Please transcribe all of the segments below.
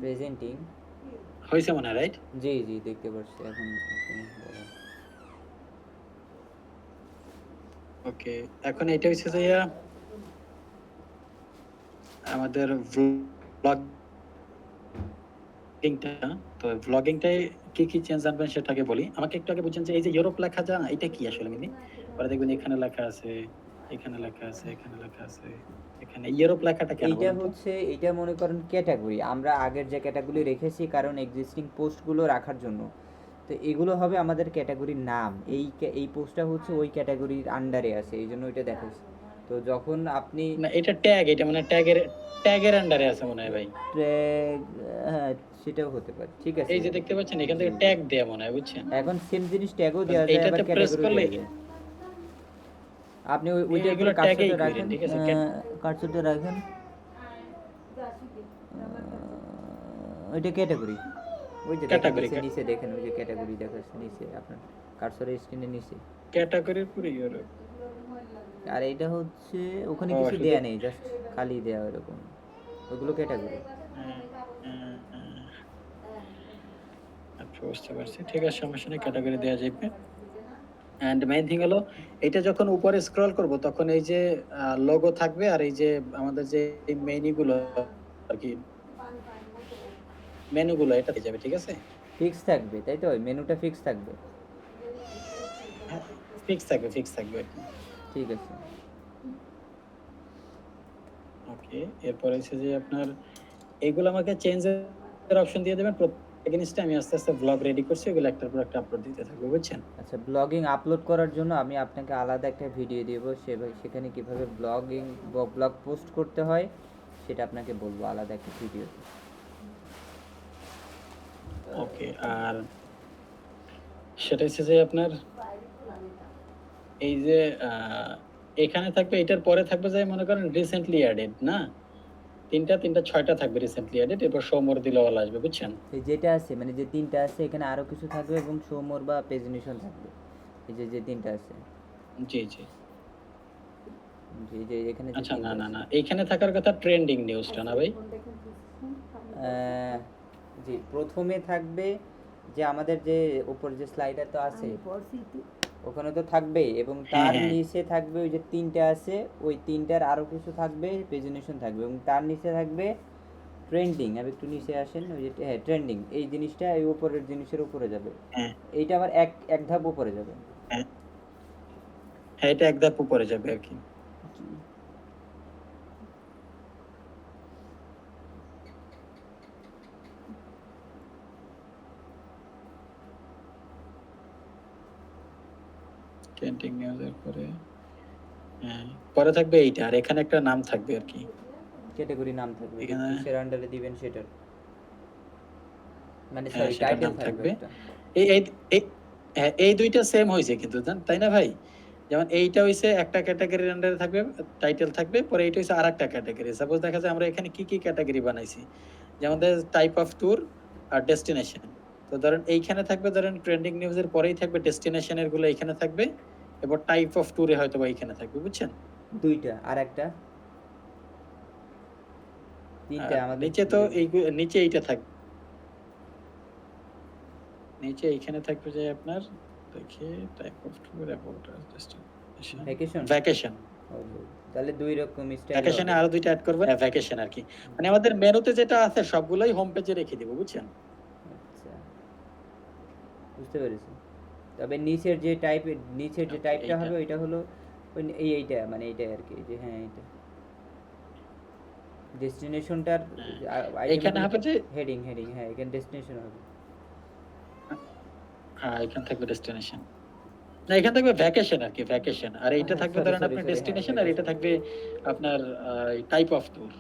Presenting হইছে মনে হয়, রাইট? জি জি দেখতে পাচ্ছি এখন আপনি বলেন। ওকে, এখন এটা হচ্ছে যে আমাদের ব্লগিংটা। তো ব্লগিংটায় কি কি চেঞ্জ আনবেন সেটাকে বলি। আমাকে একটু আগে বুঝছেন যে এই যে ইউরোপ লেখা যা না, এটা কি আসলে মিনি? পরে দেখবেন এখানে লেখা আছে, এখানে লেখা আছে, এখানে লেখা আছে, এখানে ইউরোপ লেখাটা কেন এইটা বলেন তো? হচ্ছে, এইটা মনে করেন ক্যাটাগরি, আমরা আগের যে ক্যাটাগরি রেখেছি কারণ এক্সিস্টিং পোস্টগুলো রাখার জন্য। তো এগুলো হবে আমাদের ক্যাটাগরির নাম, এই পোস্টটা হচ্ছে ওই ক্যাটাগরির আন্ডারে আছে, এই জন্য ওইটা দেখাচ্ছি। তো যখন আপনি না, এটা ট্যাগ, এটা মানে ট্যাগের আন্ডারে আছে মনে হয় ভাই। ট্র্যাক, হ্যাঁ সেটাও হতে পারে, ঠিক আছে। এই যে দেখতে পাচ্ছেন এখান জি থেকে জি, ট্যাগ দেয়া মনে হয়, বুঝছেন? এখন সেম জিনিস ট্যাগও বাস দেওয়া যায় আবার এইটাতে প্রেস ক্যাটাগরিও করলে দেওয়া যায়। আপনি ওইটার এগুলো উপরে ট্যাগেই কার্সরটা কইরেন, রাখেন, ঠিক আছে? কার্সরটা রাখেন, ওইটা ক্যাটাগরি, ওই যে দেখেন ক্যাটাগরি নিচে নিচে দেখেন, ওই যে ক্যাটাগরি দেখাচ্ছে নিচে আপনার কার্সরের স্ক্রিনের নিচে। ক্যাটাগরির পুরো ইউরোপ। আর এটা হচ্ছে ওখানে ও কিছু শুধু দেয়া নেই, জাস্ট খালি দেয়া এরকম, ওগুলো ক্যাটাগরি। আচ্ছা, বুঝতে পারছি, ঠিক আছে, সমস্যা নেই, ক্যাটাগরি দেওয়া যাবে। অ্যান্ড মেইন থিং হলো, এটা যখন উপরে স্ক্রল করব তখন এই যে লোগো থাকবে, আর এই যে আমাদের যে মেনুগুলো আর কি, মেনুগুলো এটা দিয়ে যাবে, ঠিক আছে? ফিক্স থাকবে তাই তো, মেনুটা ফিক্স থাকবে। হ্যাঁ, ফিক্স থাকবে, ফিক্স থাকবে আর কি। ঠিক আছে। ওকে, এরপর হচ্ছে যে আপনার এগুলো আমাকে চেঞ্জের অপশন দিয়ে দেবেন প্রত্যেক জিনিসটা। আমি আস্তে আস্তে ব্লগ রেডি করছি, এগুলো একটার পর একটা আপলোড দিতে থাকবো, বুঝছেন? আচ্ছা, ব্লগিং আপলোড করার জন্য আমি আপনাকে আলাদা একটা ভিডিও দেবো, সেখানে কিভাবে ব্লগ পোস্ট করতে হয় সেটা আপনাকে বলবো আলাদা একটা ভিডিও। ওকে, আর সেটা হচ্ছে যে আপনার এই যে এখানে থাকবে, এটার পরে থাকবে যে মনে করেন রিসেন্টলি অ্যাডেড, না? তিনটা ছয়টা থাকবে রিসেন্টলি অ্যাডেড, এরপর সোমবার দিলে অল আসবে, বুঝছেন? এই যেটা আছে মানে যে তিনটা আছে এখানে আরও কিছু থাকবে এবং শোমোর বা প্রেজেন্টেশন থাকবে, এই যে যে তিনটা আছে। জি জি। জি, যে এখানে যে আচ্ছা, না তিনটা না আছে। না, এইখানে থাকার কথা ট্রেন্ডিং নিউজটা, না ভাই? জি, প্রথমে থাকবে যে আমাদের যে উপর যে স্লাইডার তো আছে ওখানে তো থাকবেই, এবং হ্যাঁ তার হ্যাঁ নিচে থাকবে ওই যে তিনটা আছে, ওই তিনটার আরও কিছু থাকবে, প্রেজেন্টেশন থাকবে, এবং তার নিচে থাকবে ট্রেন্ডিং। আর একটু নিচে আসেন, ওই যে হ্যাঁ ট্রেন্ডিং, এই জিনিসটা এই উপরের জিনিসের উপরে যাবে, হ্যাঁ এইটা আবার এক এক ধাপ উপরে যাবে। হ্যাঁ হ্যাঁ, এটা এক ধাপ উপরে যাবে আর কি। ট্রেন্ডিং নিউজের পরে, হ্যাঁ, পরে থাকবে এইটা, আর এখানে একটা নাম থাকবে আর কি। ক্যাটাগরি নাম থাকবে, যে এখানে কিসের আন্ডারে দিবেন সেটার, মানে হ্যাঁ, সরি সেটার টাইটেল নাম থাকবে থাকবে। একটা। এই এই এই- হ্যাঁ, এই দুইটা সেম হয়েছে কিন্তু, তাই না ভাই? যেমন এইটা হইছে একটা ক্যাটাগরির আন্ডারে থাকবে, টাইটেল থাকবে, পরে এইটা হইছে আরেকটা ক্যাটাগরি। সাপোজ দেখা যায় আমরা এখানে কি কি ক্যাটাগরি বানাইছি, যেমন টাইপ অফ ট্যুর আর ডেস্টিনেশন। তো ধরেন এইখানে থাকবে, ধরেন ট্রেন্ডিং নিউজের পরেই থাকবে ডেস্টিনেশনের গুলো এখানে থাকবে, এবার টাইপ অফ ট্যুরে হয়তো বা এখানে থাকবে, বুঝছেন? দুইটা আর একটা, তিনটা আর আমাদের নিচে তো যে এই, নিচে এইটা থাকবে, নিচে এইখানে থাকবে যে আপনার, দেখি, type of tour, about destination, vacation. Vacation. তাহলে দুই রকম স্টাইল ভ্যাকেশনে হবে। আরো দুইটা অ্যাড করবেন, ভ্যাকেশন আর কি। মানে আমাদের মেনুতে যেটা আছে সবগুলোই হোম পেজে রেখে দিব, বুঝছেন? আচ্ছা, বুঝতে পেরেছি। তবে নিচের যে টাইপের, নিচের যে ওকে, টাইপটা এইটা। হবে ওইটা হলো ওই এইটা মানে এইটাই আর কি, যে হ্যাঁ এইটা ডেস্টিনেশনটার হ্যাঁ, এইখানে আইটেমগুলো। হবে যে, হেডিং হেডিং, হ্যাঁ এখানে ডেস্টিনেশন হবে। হ্যাঁ, এখানে থাকবে ডেস্টিনেশন, না এখানে থাকবে ভ্যাকেশন আর কি, ভ্যাকেশন। আর এইটা হ্যাঁ থাকবে সরি ধরেন সরি আপনার সরি, হ্যাঁ ডেস্টিনেশন, আর এটা ভ্যাকেশন। থাকবে আপনার টাইপ অফ ট্যুর।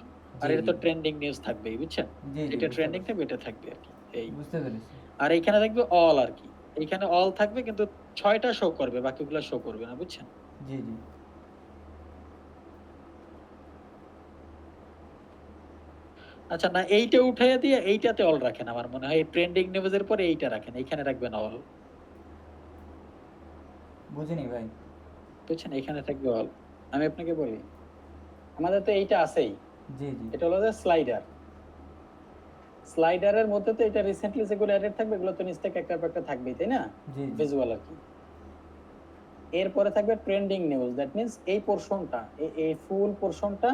আর জি এটা জি তো ট্রেন্ডিং নিউজ থাকবেই, বুঝছেন? জি জি, যেটা বুঝতে ট্রেন্ডিং পারছি, থাকবে এটা থাকবে আর কি, এই। বুঝতে পেরেছি। আর এইখানে থাকবে অল আর কি, এইখানে অল থাকবে কিন্তু 6টা শো করবে, বাকিগুলো শো করবে না, বুঝছেন? জি জি, আচ্ছা, না এইটা উঠাইয়া দিয়ে এইটাতে অল রাখেন, আমার মনে হয় ট্রেন্ডিং নিউজের পরে এইটা রাখেন, এইখানে রাখবেন অল, বুঝিনি ভাই। বুঝছেন? এখানে থাকবে অল। আমি আপনাকে বলি, আমাদের তো এইটা আছেই, জি জি এটা হলো যে স্লাইডার। স্লাইডারের মধ্যে তো এটা রিসেন্টলি যেগুলো অ্যাডেড থাকবে এগুলো তো নিচ থেকে একটা পর একটা থাকবেই, তাই না? জি জি ভিজুয়াল আর কি। এরপরে থাকবে ট্রেন্ডিং নিউজ, দ্যাট মিন্স এই পোর্শনটা, এই ফুল পোর্শনটা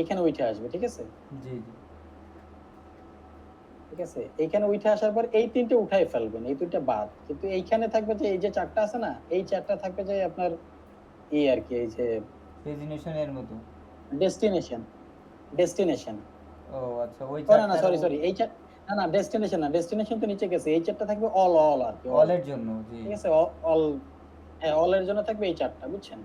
এখানে উঠে আসবে, ঠিক আছে? জি জি ঠিক আছে, এইখানে উঠে আসার পর এই তিনটে উঠাই ফেলবেন, এই দুইটা বাদ, কিন্তু এইখানে থাকবে যে এই যে চারটা আছে না, এই চারটা থাকবে যে আপনার এই আর কি, এই যে প্রেজেন্টেশনের মতো। Destination, destination. ও আচ্ছা, ওই ও না না, চারটার সরি সরি, এই চার, না না, ডেস্টিনেশন না, ডেস্টিনেশন তো নিচে গেছে, এই চারটা থাকবে অল অল আর কি, অল। অলের জন্য। জি ঠিক আছে, অল, হ্যাঁ অল এর জন্য থাকবে এই চারটা, বুঝছেন?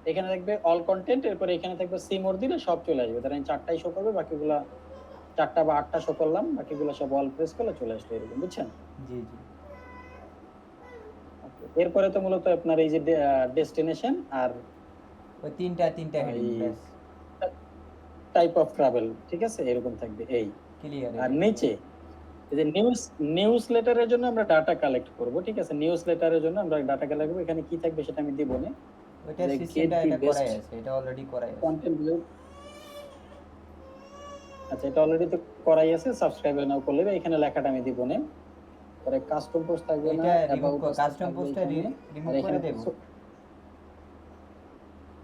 এখানে থাকবে অল কন্টেন্ট, এরপরে এখানে থাকবে সিমোর দিলে সব চলে আসবে, তার চারটাই শো করবে, বাকিগুলা চারটা বা আটটা শো করলাম, বাকিগুলো সব অল প্রেস করলে চলে আসবে এরকম, বুঝছেন? জি জি এরপরে তো মূলত আপনার এই যে ডেস্টিনেশন আর ওই তিনটা হেডিং এই ব্যাস। টাইপ অফ ট্রাভেল, ঠিক আছে, এরকম থাকবে এই। ক্লিয়ার। আর নিচে এই যে নিউজ লেটারের জন্য আমরা ডাটা কালেক্ট করব, ঠিক আছে? নিউজ লেটারের জন্য আমরা ডাটা কালেক্ট করব, এখানে কি থাকবে সেটা আমি দিব না। ওইটা যে সিস্টেমটা get the এটা করাই best আছে, এটা অলরেডি করাই আছে। কন্টেন্ট ভিউ, আচ্ছা এটা অলরেডি তো করাই আছে, সাবস্ক্রাইব নাও করলে এখানে লেখাটা আমি দিব না। পরে কাস্টম পোস্ট থাকবে না, এটা রিমুভ অ্যাবাউট আস কাস্টম থাকবে পোস্টটা এখানে। রিমুভ আর করে এখানে দেব।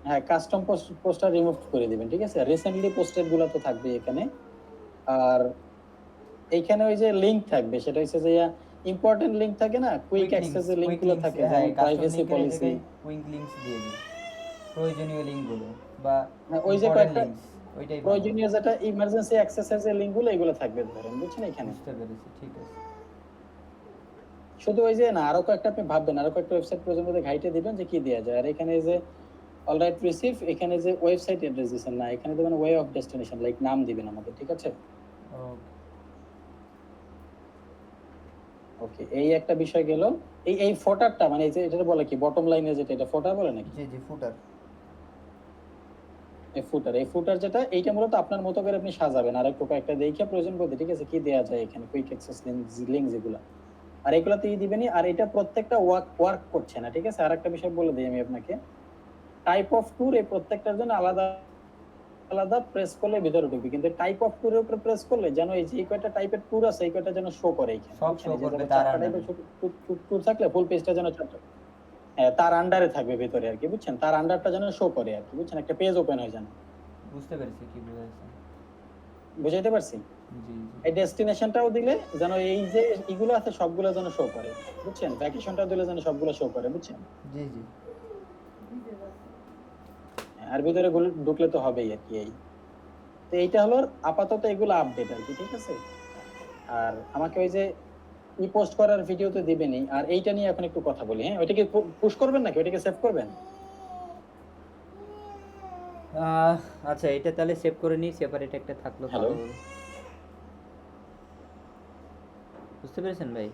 হ্যাঁ, কাস্টম পোস্টটা রিমুভ করে দিবেন, ঠিক আছে? রিসেন্টলি পোস্টেড গুলো তো থাকবে এখানে। আর এইখানে ওই যে লিংক থাকবে, সেটা হচ্ছে যে ইম্পর্টেন্ট লিংক থাকে না, কুইক অ্যাক্সেস এর লিংক গুলো থাকে, হ্যাঁ, যেমন কাস্টম প্রাইভেসি লিংকের পলিসি। জায়গায় কুইক লিংকস দিয়ে দিই, প্রয়োজনীয় লিংকগুলো বা ওই যে ইম্পর্টেন্ট কয়েকটা লিংকস, ওইটাই ভালো। প্রয়োজনীয় যেটা ইমার্জেন্সি অ্যাক্সেস এর যে লিংক গুলো এগুলো থাকবে, ধরেন, বুঝছেন? এখানে বুঝতে পেরেছি, ঠিক আছে। শুধু ওই যে না, আরো কয়েকটা আপনি ভাববেন, আরো কয়েকটা ওয়েবসাইট প্রয়োজন মধ্যে ঘাইটে দিবেন যে কি দেওয়া যায়। আর এখানে যে অলরাইট রিসিভ, এখানে যে ওয়েবসাইট অ্যাড্রেস দিবেন না, এখানে দেবেন ওয়ে অফ ডেস্টিনেশন, লাইক নাম দিবেন আমাদের, ঠিক আছে? ওকে, এই একটা বিষয় গেল। এই ফোটারটা মানে এই যে এটা বলে কি, বটম লাইনে যেটা, এটা ফোটার বলে নাকি? জি জি ফুটার। এই ফুটার যেটা, এইটা মূলত আপনার মতো করে আপনি সাজাবেন, আর একটু কয়েকটা দেখে প্রয়োজন বোধে, ঠিক আছে, কি দেওয়া যায় এখানে, কুইক অ্যাক্সেস লিংক যেগুলো, আর এগুলোতে দিবেনই। আর এটা প্রত্যেকটা ওয়ার্ক করছে না, ঠিক আছে? আর একটা বিষয় বলে দিই আমি আপনাকে, টাইপ অফ ট্যুর এই প্রত্যেকটার জন্য আলাদা আলাদা প্রেস করলে ভিতরে ঢুকবে, কিন্তু টাইপ অফ ট্যুরের উপরে প্রেস করলে যেন এই যে কয়টা টাইপের ট্যুর আছে এই কয়টা যেন শো করে এখানে, সব বুঝছেন? শো এই যে করবে যেমন তার চারটা আন্ডারে। টাইপের ট্যুর থাকলে ফুল পেজটা যেন চারটা, হ্যাঁ, তার আন্ডারে থাকবে ভিতরে আর কি, বুঝছেন? তার আন্ডারটা যেন শো করে আর কি, বুঝছেন? একটা পেজ ওপেন হয়ে যাবে। বুঝতে পেরেছি কি বুঝাইছেন। বুঝাইতে পারছি? জি জি এই ডেস্টিনেশনটাও দিলে যেন এই যে এগুলো আছে সবগুলো যেন শো করে, বুঝছেন? ভ্যাকেশনটাও দিলে যেন সবগুলো শো করে, বুঝছেন? জি জি আর ভিতরে ঢুকলে তো হবেই আর কি। এই তো এইটা হলো আপাতত এগুলো আপডেট আর কি, ঠিক আছে? আর আমাকে ওই যে পোস্ট করার ভিডিও তো দিবেনই, আর এইটা নিয়ে এখন একটু কথা বলি। হ্যাঁ, ওইটাকে পুশ করবেন নাকি ওইটাকে সেভ করবেন? আচ্ছা, এটা তাহলে সেভ করে নিই, সেপারেট একটা থাকলো হ্যালো। ভালো। বুঝতে পেরেছেন ভাই?